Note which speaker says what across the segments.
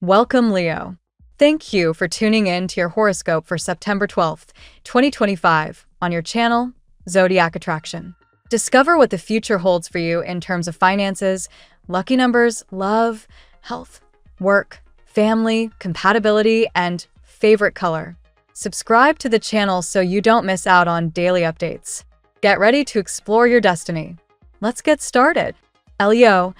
Speaker 1: Welcome, Leo. Thank you for tuning in to your horoscope for September 12th, 2025, on your channel, Zodiac Attraction. Discover what the future holds for you in terms of finances, lucky numbers, love, health, work, family, compatibility, and favorite color. Subscribe to the channel so you don't miss out on daily updates. Get ready to explore your destiny. Let's get started. Leo,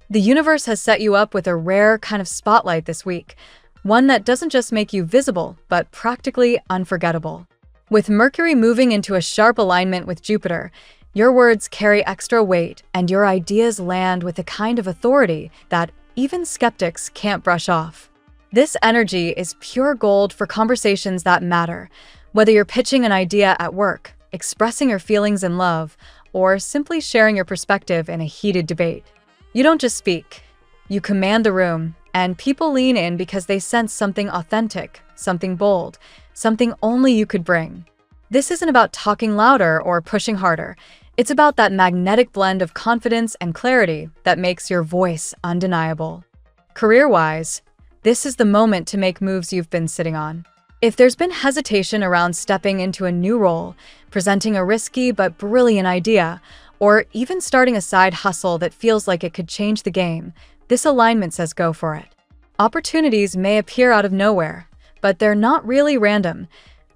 Speaker 1: the universe has set you up with a rare kind of spotlight this week, one that doesn't just make you visible, but practically unforgettable. With Mercury moving into a sharp alignment with Jupiter, your words carry extra weight and your ideas land with a kind of authority that even skeptics can't brush off. This energy is pure gold for conversations that matter, whether you're pitching an idea at work, expressing your feelings in love, or simply sharing your perspective in a heated debate. You don't just speak, you command the room, and people lean in because they sense something authentic, something bold, something only you could bring. This isn't about talking louder or pushing harder. It's about that magnetic blend of confidence and clarity that makes your voice undeniable. Career-wise, this is the moment to make moves you've been sitting on. If there's been hesitation around stepping into a new role, presenting a risky but brilliant idea, or even starting a side hustle that feels like it could change the game, this alignment says go for it. Opportunities may appear out of nowhere, but they're not really random.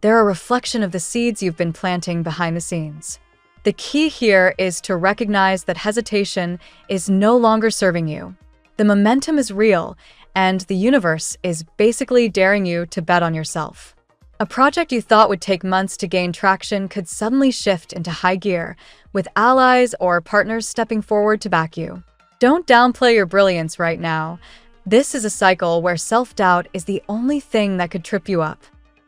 Speaker 1: They're a reflection of the seeds you've been planting behind the scenes. The key here is to recognize that hesitation is no longer serving you. The momentum is real, and the universe is basically daring you to bet on yourself. A project you thought would take months to gain traction could suddenly shift into high gear, with allies or partners stepping forward to back you. Don't downplay your brilliance right now. This is a cycle where self-doubt is the only thing that could trip you up.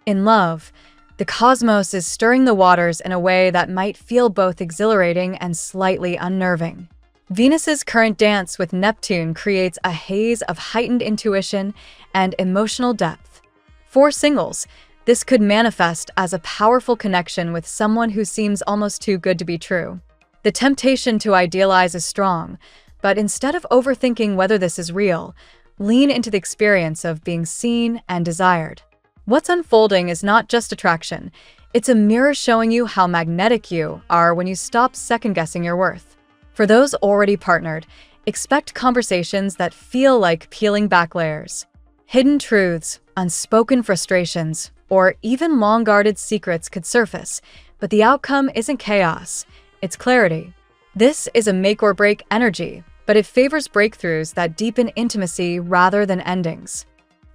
Speaker 1: In love, the cosmos is stirring the waters in a way that might feel both exhilarating and slightly unnerving. Venus's current dance with Neptune creates a haze of heightened intuition and emotional depth. For singles, this could manifest as a powerful connection with someone who seems almost too good to be true. The temptation to idealize is strong, but instead of overthinking whether this is real, lean into the experience of being seen and desired. What's unfolding is not just attraction, it's a mirror showing you how magnetic you are when you stop second-guessing your worth. For those already partnered, expect conversations that feel like peeling back layers. Hidden truths, unspoken frustrations, or even long-guarded secrets could surface, but the outcome isn't chaos, it's clarity. This is a make-or-break energy, but it favors breakthroughs that deepen intimacy rather than endings.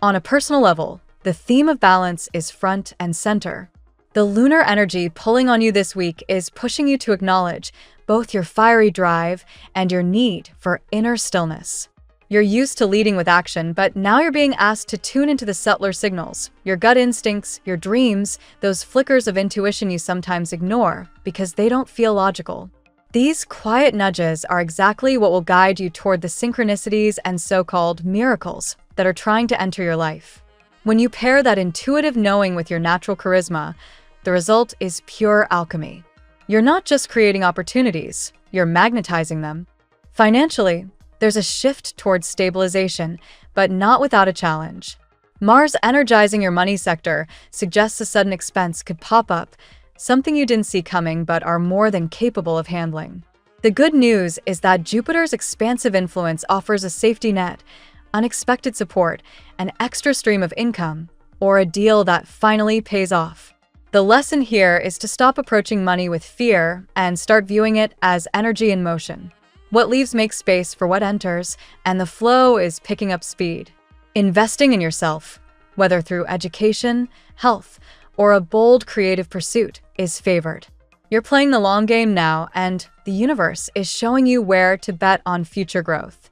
Speaker 1: On a personal level, the theme of balance is front and center. The lunar energy pulling on you this week is pushing you to acknowledge both your fiery drive and your need for inner stillness. You're used to leading with action, but now you're being asked to tune into the subtler signals, your gut instincts, your dreams, those flickers of intuition you sometimes ignore because they don't feel logical. These quiet nudges are exactly what will guide you toward the synchronicities and so-called miracles that are trying to enter your life. When you pair that intuitive knowing with your natural charisma, the result is pure alchemy. You're not just creating opportunities, you're magnetizing them. Financially, there's a shift towards stabilization, but not without a challenge. Mars energizing your money sector suggests a sudden expense could pop up, something you didn't see coming but are more than capable of handling. The good news is that Jupiter's expansive influence offers a safety net, unexpected support, an extra stream of income, or a deal that finally pays off. The lesson here is to stop approaching money with fear and start viewing it as energy in motion. What leaves makes space for what enters, and the flow is picking up speed. Investing in yourself, whether through education, health, or a bold creative pursuit, is favored. You're playing the long game now, and the universe is showing you where to bet on future growth.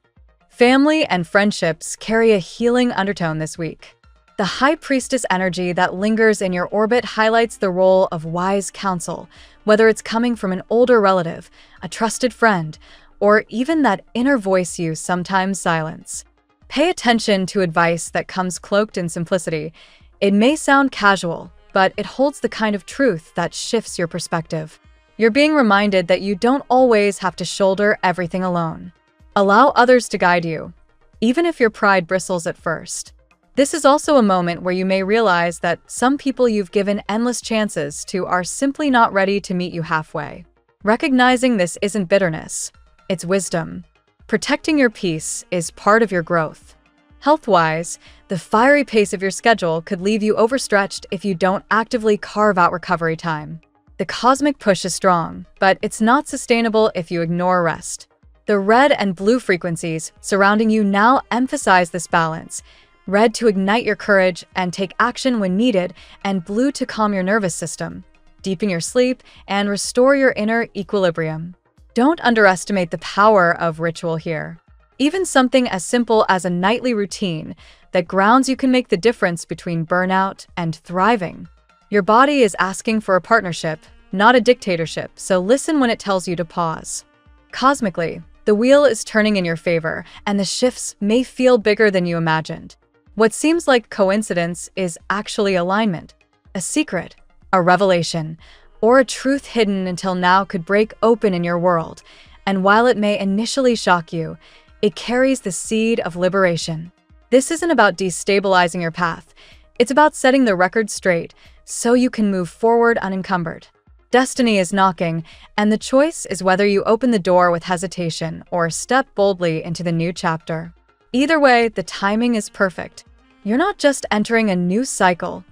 Speaker 1: Family and friendships carry a healing undertone this week. The High Priestess energy that lingers in your orbit highlights the role of wise counsel, whether it's coming from an older relative, a trusted friend, or even that inner voice you sometimes silence. Pay attention to advice that comes cloaked in simplicity. It may sound casual, but it holds the kind of truth that shifts your perspective. You're being reminded that you don't always have to shoulder everything alone. Allow others to guide you, even if your pride bristles at first. This is also a moment where you may realize that some people you've given endless chances to are simply not ready to meet you halfway. Recognizing this isn't bitterness, it's wisdom. Protecting your peace is part of your growth. Health-wise, the fiery pace of your schedule could leave you overstretched if you don't actively carve out recovery time. The cosmic push is strong, but it's not sustainable if you ignore rest. The red and blue frequencies surrounding you now emphasize this balance. Red to ignite your courage and take action when needed, and blue to calm your nervous system, deepen your sleep, and restore your inner equilibrium. Don't underestimate the power of ritual here. Even something as simple as a nightly routine that grounds you can make the difference between burnout and thriving. Your body is asking for a partnership, not a dictatorship, so listen when it tells you to pause. Cosmically, the wheel is turning in your favor, and the shifts may feel bigger than you imagined. What seems like coincidence is actually alignment. A secret, a revelation, or a truth hidden until now could break open in your world, and while it may initially shock you, it carries the seed of liberation. This isn't about destabilizing your path. It's about setting the record straight so you can move forward unencumbered. Destiny is knocking, and the choice is whether you open the door with hesitation or step boldly into the new chapter. Either way, the timing is perfect. You're not just entering a new cycle.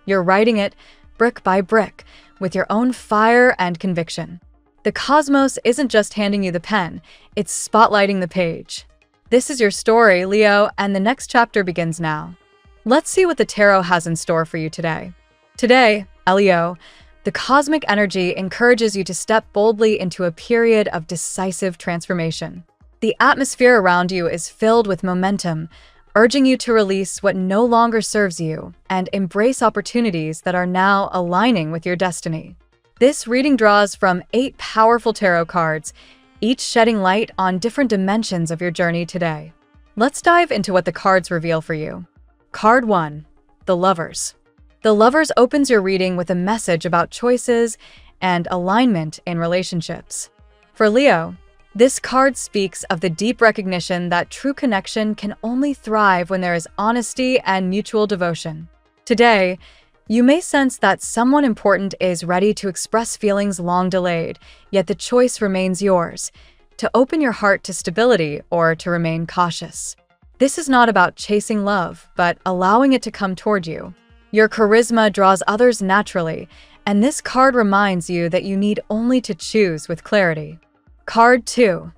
Speaker 1: You're writing it brick by brick with your own fire and conviction. The cosmos isn't just handing you the pen, it's spotlighting the page. This is your story, Leo, and the next chapter begins now. Let's see what the tarot has in store for you today. Today, Leo, the cosmic energy encourages you to step boldly into a period of decisive transformation. The atmosphere around you is filled with momentum, urging you to release what no longer serves you and embrace opportunities that are now aligning with your destiny. This reading draws from 8 powerful tarot cards, each shedding light on different dimensions of your journey today. Let's dive into what the cards reveal for you. Card 1, the Lovers. The Lovers opens your reading with a message about choices and alignment in relationships. For Leo, this card speaks of the deep recognition that true connection can only thrive when there is honesty and mutual devotion. Today, you may sense that someone important is ready to express feelings long delayed, yet the choice remains yours, to open your heart to stability or to remain cautious. This is not about chasing love, but allowing it to come toward you. Your charisma draws others naturally, and this card reminds you that you need only to choose with clarity. Card 2,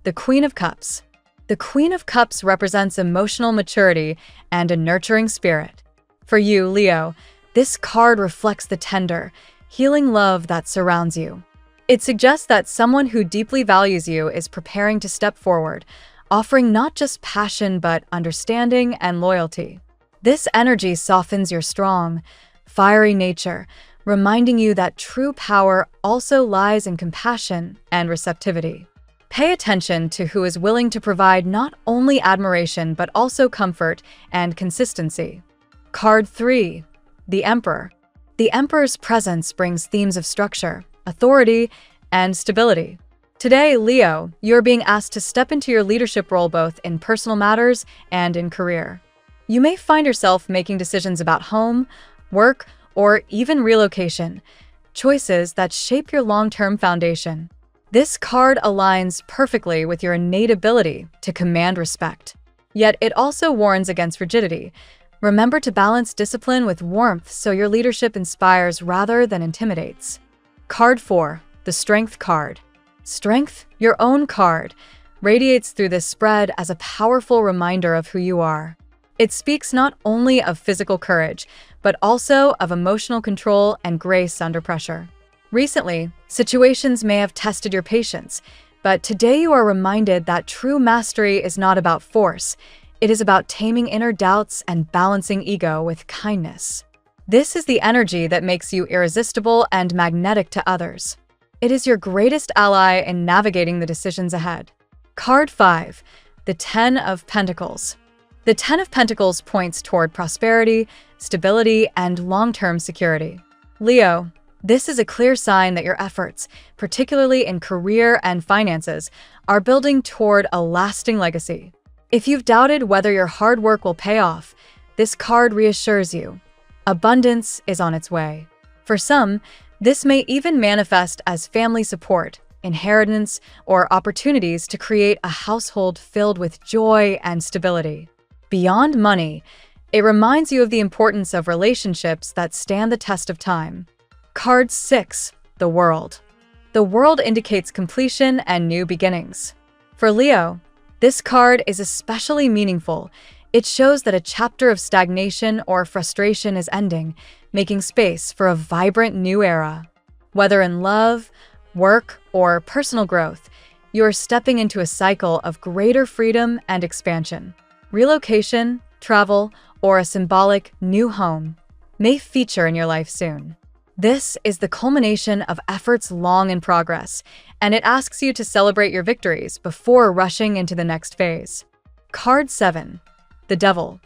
Speaker 1: the Queen of Cups. The Queen of Cups represents emotional maturity and a nurturing spirit. For you, Leo, this card reflects the tender, healing love that surrounds you. It suggests that someone who deeply values you is preparing to step forward, offering not just passion but understanding and loyalty. This energy softens your strong, fiery nature, reminding you that true power also lies in compassion and receptivity. Pay attention to who is willing to provide not only admiration but also comfort and consistency. Card 3, the Emperor. The Emperor's presence brings themes of structure, authority, and stability. Today, Leo, you're being asked to step into your leadership role both in personal matters and in career. You may find yourself making decisions about home, work, or even relocation, choices that shape your long-term foundation. This card aligns perfectly with your innate ability to command respect. Yet it also warns against rigidity. Remember to balance discipline with warmth so your leadership inspires rather than intimidates. Card 4, the Strength card. Strength, your own card, radiates through this spread as a powerful reminder of who you are. It speaks not only of physical courage, but also of emotional control and grace under pressure. Recently, situations may have tested your patience, but today you are reminded that true mastery is not about force. It is about taming inner doubts and balancing ego with kindness. This is the energy that makes you irresistible and magnetic to others. It is your greatest ally in navigating the decisions ahead. Card 5, the Ten of Pentacles. The Ten of Pentacles points toward prosperity, stability, and long-term security. Leo, this is a clear sign that your efforts, particularly in career and finances, are building toward a lasting legacy. If you've doubted whether your hard work will pay off, this card reassures you. Abundance is on its way. For some, this may even manifest as family support, inheritance, or opportunities to create a household filled with joy and stability. Beyond money, it reminds you of the importance of relationships that stand the test of time. Card 6, the World. The World indicates completion and new beginnings. For Leo, this card is especially meaningful. It shows that a chapter of stagnation or frustration is ending, making space for a vibrant new era. Whether in love, work, or personal growth, you are stepping into a cycle of greater freedom and expansion. Relocation, travel, or a symbolic new home may feature in your life soon. This is the culmination of efforts long in progress, and it asks you to celebrate your victories before rushing into the next phase. Card 7, the Devil.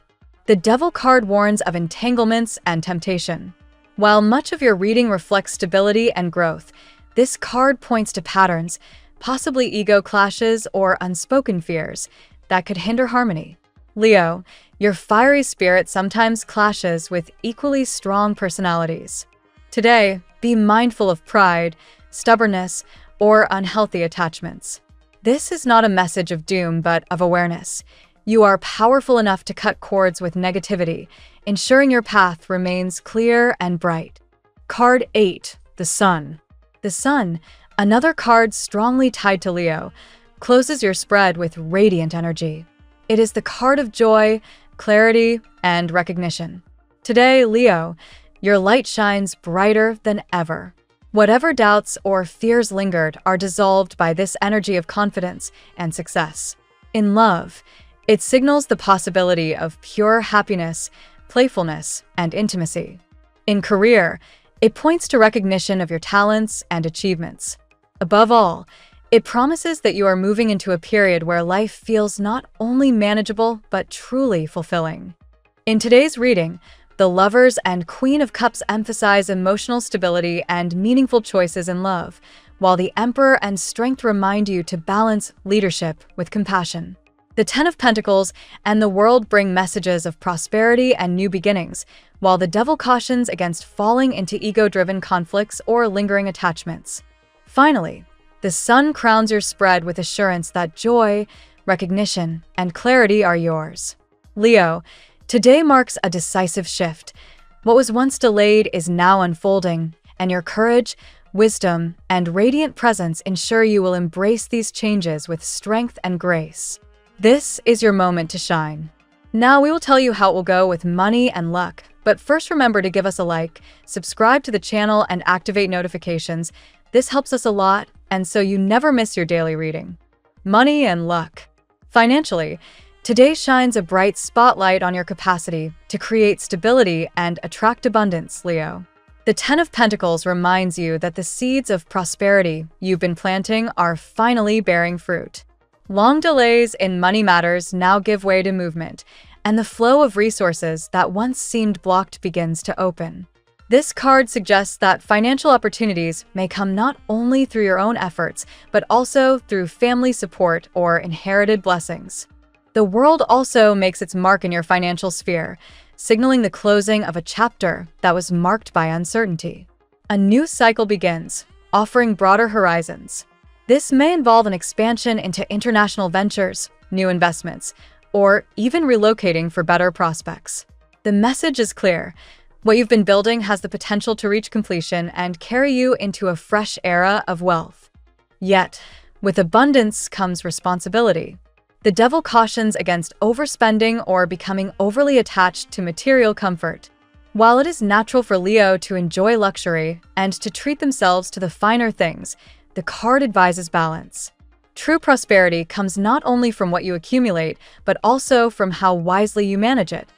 Speaker 1: The Devil card warns of entanglements and temptation. While much of your reading reflects stability and growth, this card points to patterns, possibly ego clashes or unspoken fears, that could hinder harmony. Leo, your fiery spirit sometimes clashes with equally strong personalities. Today, be mindful of pride, stubbornness, or unhealthy attachments. This is not a message of doom, but of awareness. You are powerful enough to cut cords with negativity, ensuring your path remains clear and bright. Card 8, the Sun. The Sun, another card strongly tied to Leo, closes your spread with radiant energy. It is the card of joy, clarity, and recognition. Today, Leo, your light shines brighter than ever. Whatever doubts or fears lingered are dissolved by this energy of confidence and success. In love, it signals the possibility of pure happiness, playfulness, and intimacy. In career, it points to recognition of your talents and achievements. Above all, it promises that you are moving into a period where life feels not only manageable, but truly fulfilling. In today's reading, the Lovers and Queen of Cups emphasize emotional stability and meaningful choices in love, while the Emperor and Strength remind you to balance leadership with compassion. The Ten of Pentacles and the World bring messages of prosperity and new beginnings, while the Devil cautions against falling into ego-driven conflicts or lingering attachments. Finally, the Sun crowns your spread with assurance that joy, recognition, and clarity are yours. Leo, today marks a decisive shift. What was once delayed is now unfolding, and your courage, wisdom, and radiant presence ensure you will embrace these changes with strength and grace. This is your moment to shine. Now we will tell you how it will go with money and luck, but first remember to give us a like, subscribe to the channel, and activate notifications. This helps us a lot, and so you never miss your daily reading. Money and luck. Financially, today shines a bright spotlight on your capacity to create stability and attract abundance, Leo. The Ten of Pentacles reminds you that the seeds of prosperity you've been planting are finally bearing fruit. Long delays in money matters now give way to movement, and the flow of resources that once seemed blocked begins to open. This card suggests that financial opportunities may come not only through your own efforts, but also through family support or inherited blessings. The World also makes its mark in your financial sphere, signaling the closing of a chapter that was marked by uncertainty. A new cycle begins, offering broader horizons. This may involve an expansion into international ventures, new investments, or even relocating for better prospects. The message is clear. What you've been building has the potential to reach completion and carry you into a fresh era of wealth. Yet, with abundance comes responsibility. The Devil cautions against overspending or becoming overly attached to material comfort. While it is natural for Leo to enjoy luxury and to treat themselves to the finer things, the card advises balance. True prosperity comes not only from what you accumulate, but also from how wisely you manage it.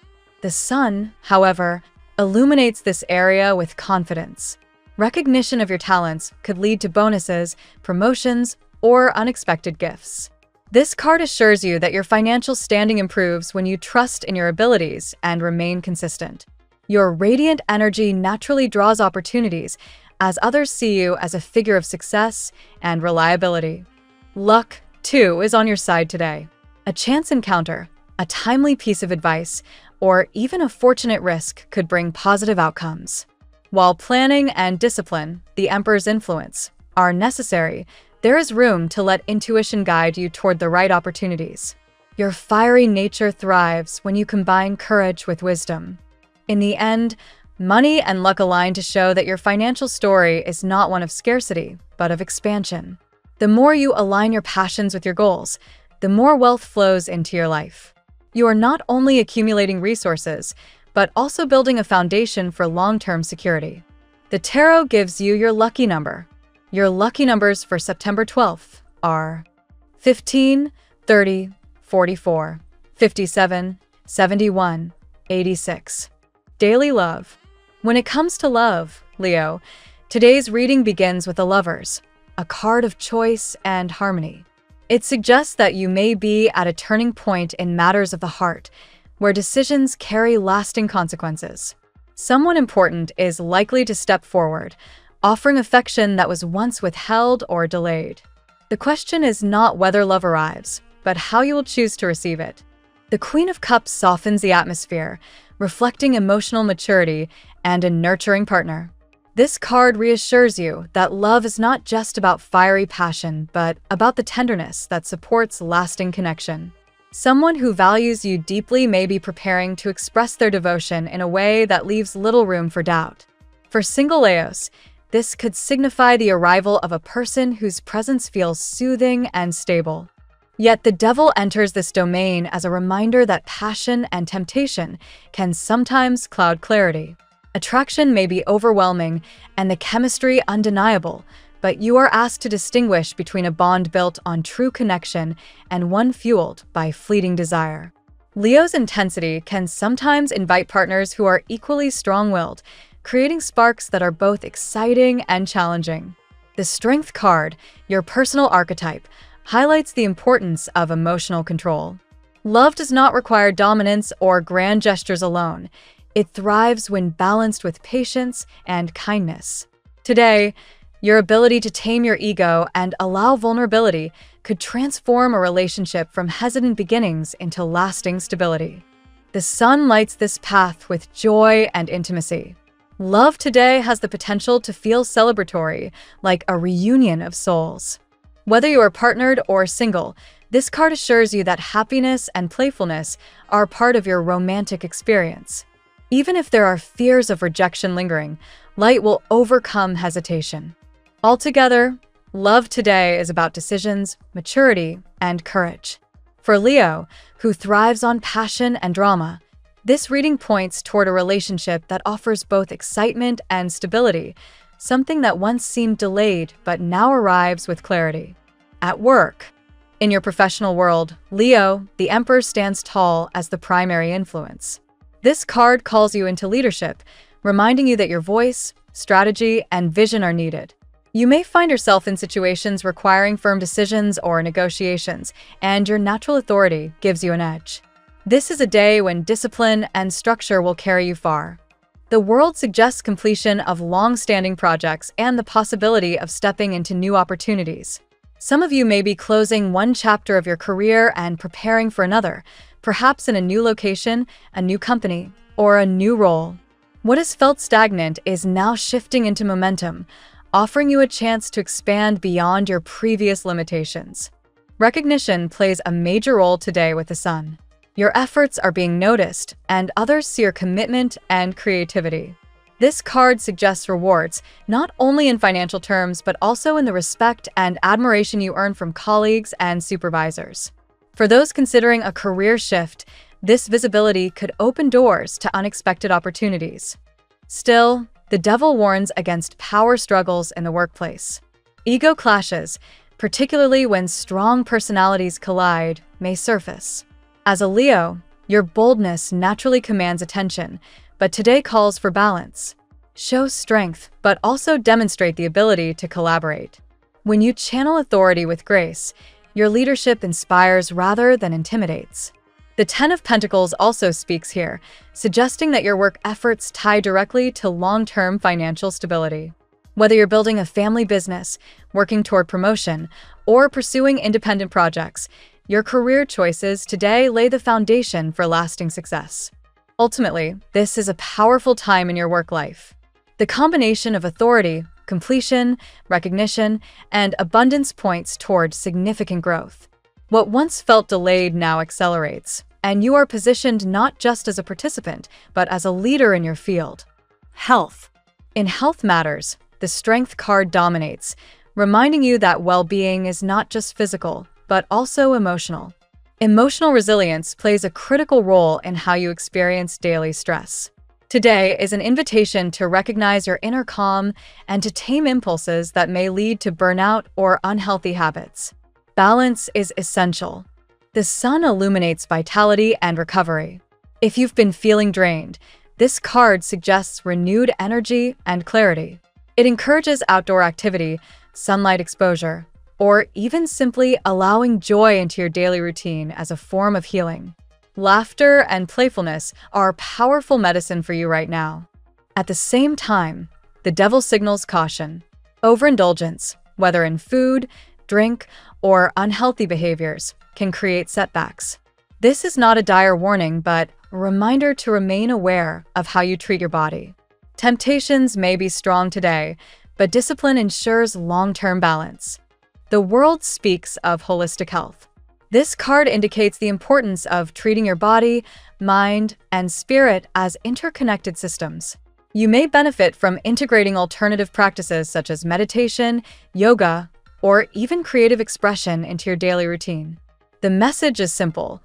Speaker 1: The Sun, however, illuminates this area with confidence. Recognition of your talents could lead to bonuses, promotions, or unexpected gifts. This card assures you that your financial standing improves when you trust in your abilities and remain consistent. Your radiant energy naturally draws opportunities, as others see you as a figure of success and reliability. Luck, too, is on your side today. A chance encounter, a timely piece of advice, or even a fortunate risk could bring positive outcomes. While planning and discipline, the Emperor's influence, are necessary, there is room to let intuition guide you toward the right opportunities. Your fiery nature thrives when you combine courage with wisdom. In the end, money and luck align to show that your financial story is not one of scarcity, but of expansion. The more you align your passions with your goals, the more wealth flows into your life. You are not only accumulating resources, but also building a foundation for long-term security. The tarot gives you your lucky number. Your lucky numbers for September 12th are 15, 30, 44, 57, 71, 86. Daily love. When it comes to love, Leo, today's reading begins with the Lovers, a card of choice and harmony. It suggests that you may be at a turning point in matters of the heart, where decisions carry lasting consequences. Someone important is likely to step forward, offering affection that was once withheld or delayed. The question is not whether love arrives, but how you will choose to receive it. The Queen of Cups softens the atmosphere, reflecting emotional maturity and a nurturing partner. This card reassures you that love is not just about fiery passion, but about the tenderness that supports lasting connection. Someone who values you deeply may be preparing to express their devotion in a way that leaves little room for doubt. For single Leos, this could signify the arrival of a person whose presence feels soothing and stable. Yet the devil enters this domain as a reminder that passion and temptation can sometimes cloud clarity. Attraction may be overwhelming and the chemistry undeniable, but you are asked to distinguish between a bond built on true connection and one fueled by fleeting desire. Leo's intensity can sometimes invite partners who are equally strong-willed, creating sparks that are both exciting and challenging. The Strength card, your personal archetype, highlights the importance of emotional control. Love does not require dominance or grand gestures alone. It thrives when balanced with patience and kindness. Today, your ability to tame your ego and allow vulnerability could transform a relationship from hesitant beginnings into lasting stability. The Sun lights this path with joy and intimacy. Love today has the potential to feel celebratory, like a reunion of souls. Whether you are partnered or single, this card assures you that happiness and playfulness are part of your romantic experience. Even if there are fears of rejection lingering, light will overcome hesitation. Altogether, love today is about decisions, maturity, and courage. For Leo, who thrives on passion and drama, this reading points toward a relationship that offers both excitement and stability, something that once seemed delayed but now arrives with clarity. At work. In your professional world, Leo, the Emperor, stands tall as the primary influence. This card calls you into leadership, reminding you that your voice, strategy, and vision are needed. You may find yourself in situations requiring firm decisions or negotiations, and your natural authority gives you an edge. This is a day when discipline and structure will carry you far. The world suggests completion of long-standing projects and the possibility of stepping into new opportunities. Some of you may be closing one chapter of your career and preparing for another, perhaps in a new location, a new company, or a new role. What has felt stagnant is now shifting into momentum, offering you a chance to expand beyond your previous limitations. Recognition plays a major role today with the Sun. Your efforts are being noticed, and others see your commitment and creativity. This card suggests rewards, not only in financial terms, but also in the respect and admiration you earn from colleagues and supervisors. For those considering a career shift, this visibility could open doors to unexpected opportunities. Still, the devil warns against power struggles in the workplace. Ego clashes, particularly when strong personalities collide, may surface. As a Leo, your boldness naturally commands attention, but today calls for balance. Show strength, but also demonstrate the ability to collaborate. When you channel authority with grace, your leadership inspires rather than intimidates. The Ten of Pentacles also speaks here, suggesting that your work efforts tie directly to long-term financial stability. Whether you're building a family business, working toward promotion, or pursuing independent projects, your career choices today lay the foundation for lasting success. Ultimately, this is a powerful time in your work life. The combination of authority, completion, recognition, and abundance points toward significant growth. What once felt delayed now accelerates, and you are positioned not just as a participant, but as a leader in your field. Health. In health matters, the Strength card dominates, reminding you that well-being is not just physical, but also emotional. Emotional resilience plays a critical role in how you experience daily stress. Today is an invitation to recognize your inner calm and to tame impulses that may lead to burnout or unhealthy habits. Balance is essential. The sun illuminates vitality and recovery. If you've been feeling drained, this card suggests renewed energy and clarity. It encourages outdoor activity, sunlight exposure, or even simply allowing joy into your daily routine as a form of healing. Laughter and playfulness are powerful medicine for you right now. At the same time, the devil signals caution. Overindulgence, whether in food, drink, or unhealthy behaviors, can create setbacks. This is not a dire warning, but a reminder to remain aware of how you treat your body. Temptations may be strong today, but discipline ensures long-term balance. The world speaks of holistic health. This card indicates the importance of treating your body, mind, and spirit as interconnected systems. You may benefit from integrating alternative practices such as meditation, yoga, or even creative expression into your daily routine. The message is simple.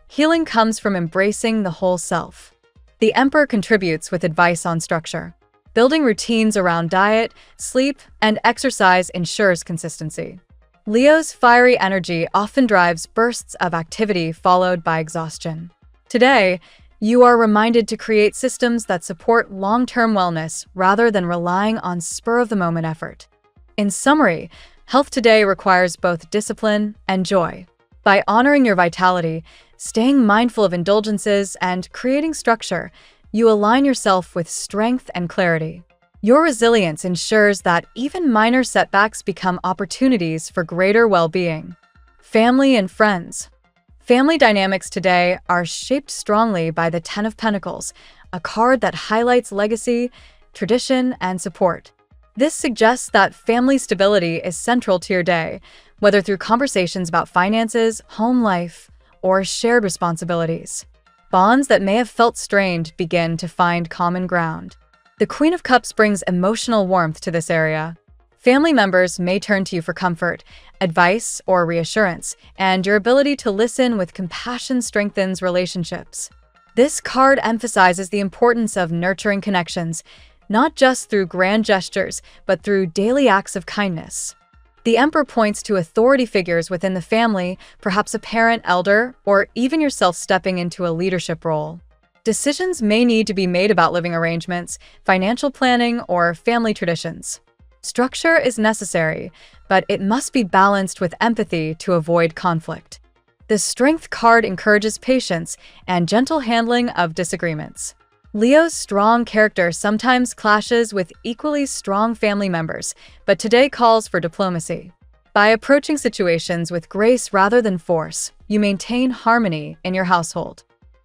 Speaker 1: Healing comes from embracing the whole self. The Emperor contributes with advice on structure. Building routines around diet, sleep, and exercise ensures consistency. Leo's fiery energy often drives bursts of activity followed by exhaustion. Today, you are reminded to create systems that support long-term wellness rather than relying on spur-of-the-moment effort. In summary, health today requires both discipline and joy. By honoring your vitality, staying mindful of indulgences, and creating structure, you align yourself with strength and clarity. Your resilience ensures that even minor setbacks become opportunities for greater well-being. Family and friends. Family dynamics today are shaped strongly by the Ten of Pentacles, a card that highlights legacy, tradition, and support. This suggests that family stability is central to your day, whether through conversations about finances, home life, or shared responsibilities. Bonds that may have felt strained begin to find common ground. The Queen of Cups brings emotional warmth to this area. Family members may turn to you for comfort, advice, or reassurance, and your ability to listen with compassion strengthens relationships. This card emphasizes the importance of nurturing connections, not just through grand gestures, but through daily acts of kindness. The Emperor points to authority figures within the family, perhaps a parent, elder, or even yourself stepping into a leadership role. Decisions may need to be made about living arrangements, financial planning, or family traditions. Structure is necessary, but it must be balanced with empathy to avoid conflict. The Strength card encourages patience and gentle handling of disagreements. Leo's strong character sometimes clashes with equally strong family members, but today calls for diplomacy. By approaching situations with grace rather than force, you maintain harmony in your household.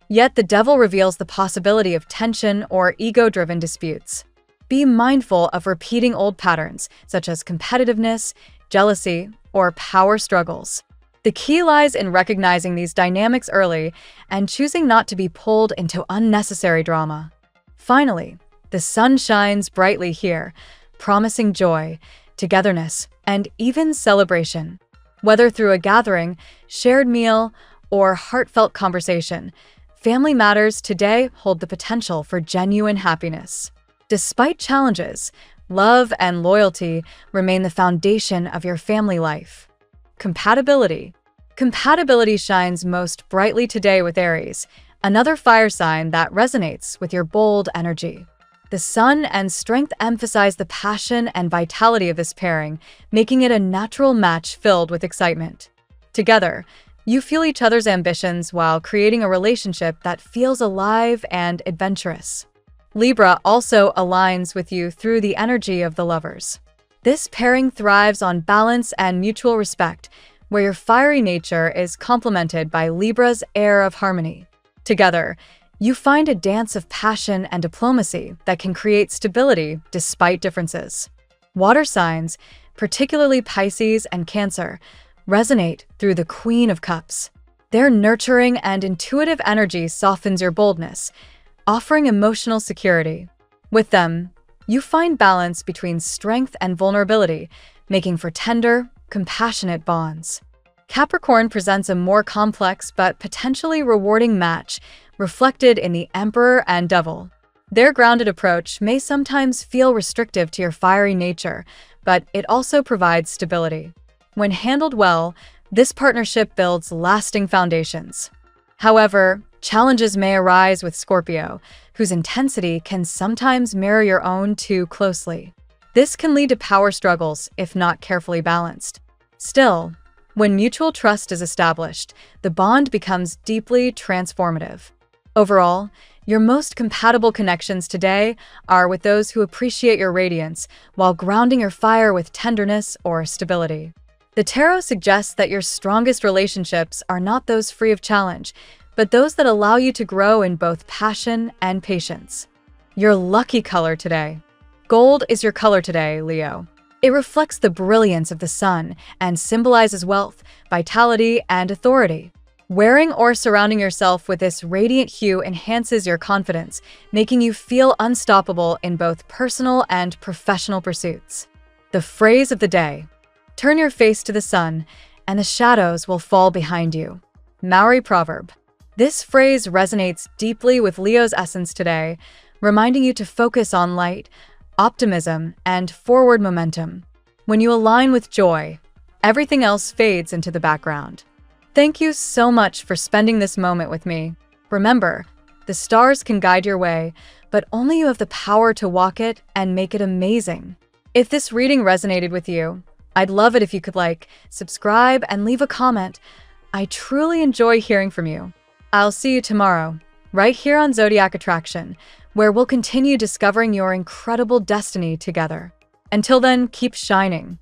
Speaker 1: Yet the devil reveals the possibility of tension or ego-driven disputes. Be mindful of repeating old patterns, such as competitiveness, jealousy, or power struggles. The key lies in recognizing these dynamics early and choosing not to be pulled into unnecessary drama. Finally, the sun shines brightly here, promising joy, togetherness, and even celebration. Whether through a gathering, shared meal, or heartfelt conversation, family matters today hold the potential for genuine happiness. Despite challenges, love and loyalty remain the foundation of your family life. Compatibility. Compatibility shines most brightly today with Aries, another fire sign that resonates with your bold energy. The sun and strength emphasize the passion and vitality of this pairing, making it a natural match filled with excitement. Together, you fuel each other's ambitions while creating a relationship that feels alive and adventurous. Libra also aligns with you through the energy of the lovers. This pairing thrives on balance and mutual respect, where your fiery nature is complemented by Libra's air of harmony. Together, You find a dance of passion and diplomacy that can create stability despite differences. Water signs, particularly Pisces and Cancer, resonate through the Queen of Cups. Their nurturing and intuitive energy softens your boldness, offering emotional security. With them, you find balance between strength and vulnerability, making for tender, compassionate bonds. Capricorn presents a more complex but potentially rewarding match, reflected in the Emperor and Devil. Their grounded approach may sometimes feel restrictive to your fiery nature, but it also provides stability. When handled well, this partnership builds lasting foundations. However, challenges may arise with Scorpio, whose intensity can sometimes mirror your own too closely. This can lead to power struggles if not carefully balanced. Still, when mutual trust is established, the bond becomes deeply transformative. Overall, your most compatible connections today are with those who appreciate your radiance while grounding your fire with tenderness or stability. The tarot suggests that your strongest relationships are not those free of challenge, but those that allow you to grow in both passion and patience. Your lucky color today. Gold is your color today, Leo. It reflects the brilliance of the sun and symbolizes wealth, vitality, and authority. Wearing or surrounding yourself with this radiant hue enhances your confidence, making you feel unstoppable in both personal and professional pursuits. The phrase of the day: turn your face to the sun, and the shadows will fall behind you. Maori proverb. This phrase resonates deeply with Leo's essence today, reminding you to focus on light, optimism, and forward momentum. When you align with joy, everything else fades into the background. Thank you so much for spending this moment with me. Remember, the stars can guide your way, but only you have the power to walk it and make it amazing. If this reading resonated with you, I'd love it if you could like, subscribe, and leave a comment. I truly enjoy hearing from you. I'll see you tomorrow, right here on Zodiac Attraction, where we'll continue discovering your incredible destiny together. Until then, keep shining.